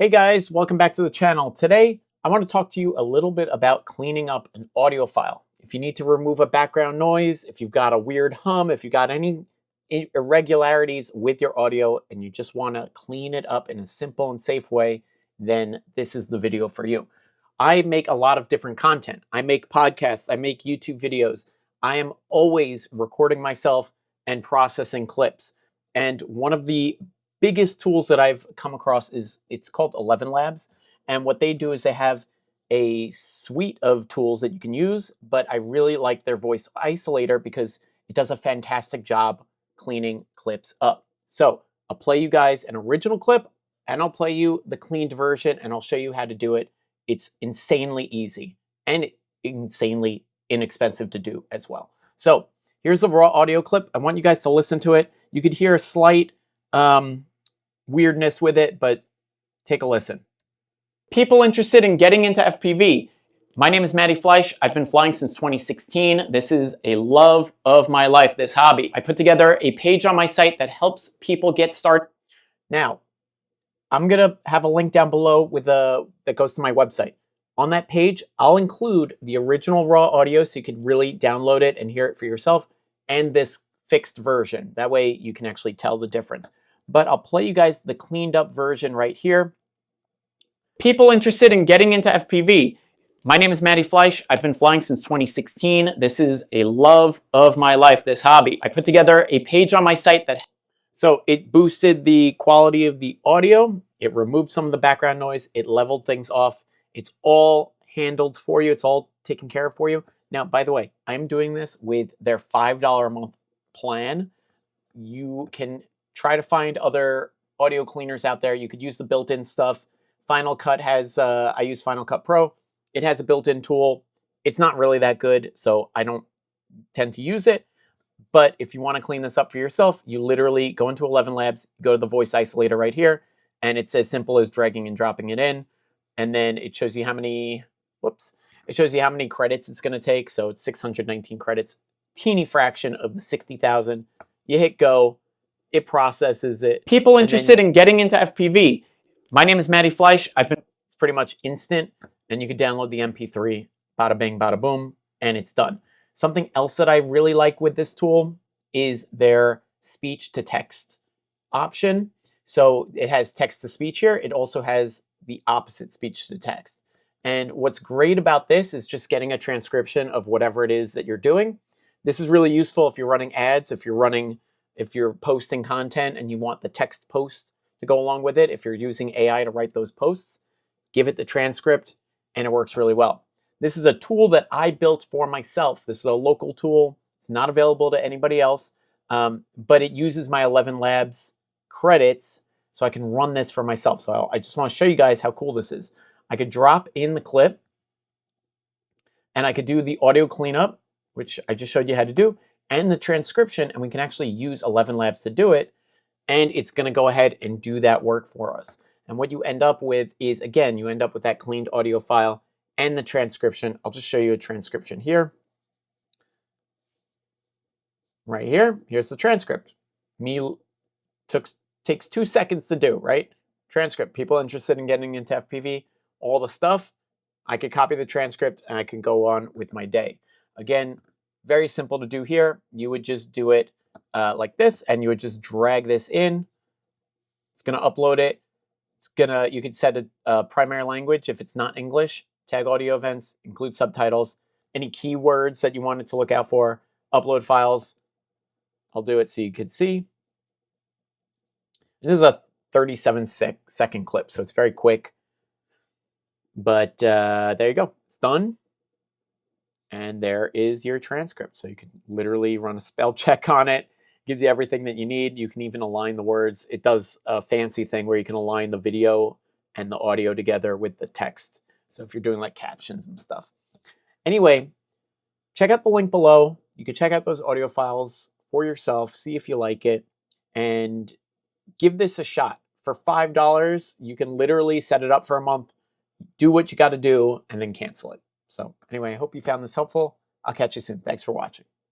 Hey guys, welcome back to the channel. Today, I want to talk to you a little bit about cleaning up an audio file. If you need to remove a background noise, if you've got a weird hum, if you've got any irregularities with your audio and you just want to clean it up in a simple and safe way, then this is the video for you. I make a lot of different content. I make podcasts, I make YouTube videos. I am always recording myself and processing clips. And one of the biggest tools that I've come across is it's called ElevenLabs. And what they do is they have a suite of tools that you can use, but I really like their voice isolator because it does a fantastic job cleaning clips up. So I'll play you guys an original clip and I'll play you the cleaned version and I'll show you how to do it. It's insanely easy and insanely inexpensive to do as well. So here's the raw audio clip. I want you guys to listen to it. You could hear a slight weirdness with it, but take a listen. People interested in getting into FPV. My name is Matty Fleisch. I've been flying since 2016. This is a love of my life, this hobby. I put together a page on my site that helps people get started. Now, I'm gonna have a link down below with that goes to my website. On that page, I'll include the original raw audio so you can really download it and hear it for yourself, and this fixed version. That way you can actually tell the difference. But I'll play you guys the cleaned up version right here. People interested in getting into FPV. My name is Matty Fleisch. I've been flying since 2016. This is a love of my life, this hobby. I put together a page on my site so it boosted the quality of the audio. It removed some of the background noise. It leveled things off. It's all handled for you. It's all taken care of for you. Now, by the way, I'm doing this with their $5 a month plan. You can try to find other audio cleaners out there. You could use the built-in stuff. Final Cut has, I use Final Cut Pro. It has a built-in tool. It's not really that good, so I don't tend to use it. But if you want to clean this up for yourself, you literally go into ElevenLabs, go to the voice isolator right here, and it's as simple as dragging and dropping it in. And then it shows you how many, it shows you how many credits it's going to take. So it's 619 credits, teeny fraction of the 60,000. You hit go. It processes it. People interested in getting into FPV. My name is Matty Fleisch. It's pretty much instant, and you can download the MP3, bada bing, bada boom, and it's done. Something else that I really like with this tool is their speech to text option. So it has text to speech here. It also has the opposite, speech to text. And what's great about this is just getting a transcription of whatever it is that you're doing. This is really useful if you're running ads, if you're posting content and you want the text post to go along with it. If you're using AI to write those posts, give it the transcript and it works really well. This is a tool that I built for myself. This is a local tool. It's not available to anybody else, but it uses my ElevenLabs credits so I can run this for myself. So I just want to show you guys how cool this is. I could drop in the clip and I could do the audio cleanup, which I just showed you how to do, and the transcription, and we can actually use ElevenLabs to do it, and it's going to go ahead and do that work for us. And what you end up with is, again, you end up with that cleaned audio file and the transcription. I'll just show you a transcription here. Right here, here's the transcript. Takes 2 seconds to do, right? Transcript, people interested in getting into FPV, all the stuff. I could copy the transcript and I can go on with my day. Again, very simple to do here. You would just do it like this, and you would just drag this in. It's gonna upload it. You could set a primary language if it's not English, tag audio events, include subtitles, any keywords that you wanted to look out for, upload files. I'll do it so you could see. This is a 37-second clip, so it's very quick. But there you go. It's done. And there is your transcript. So you can literally run a spell check on it. Gives you everything that you need. You can even align the words. It does a fancy thing where you can align the video and the audio together with the text. So if you're doing like captions and stuff. Anyway, check out the link below. You can check out those audio files for yourself. See if you like it. And give this a shot. For $5, you can literally set it up for a month. Do what you got to do and then cancel it. So anyway, I hope you found this helpful. I'll catch you soon. Thanks for watching.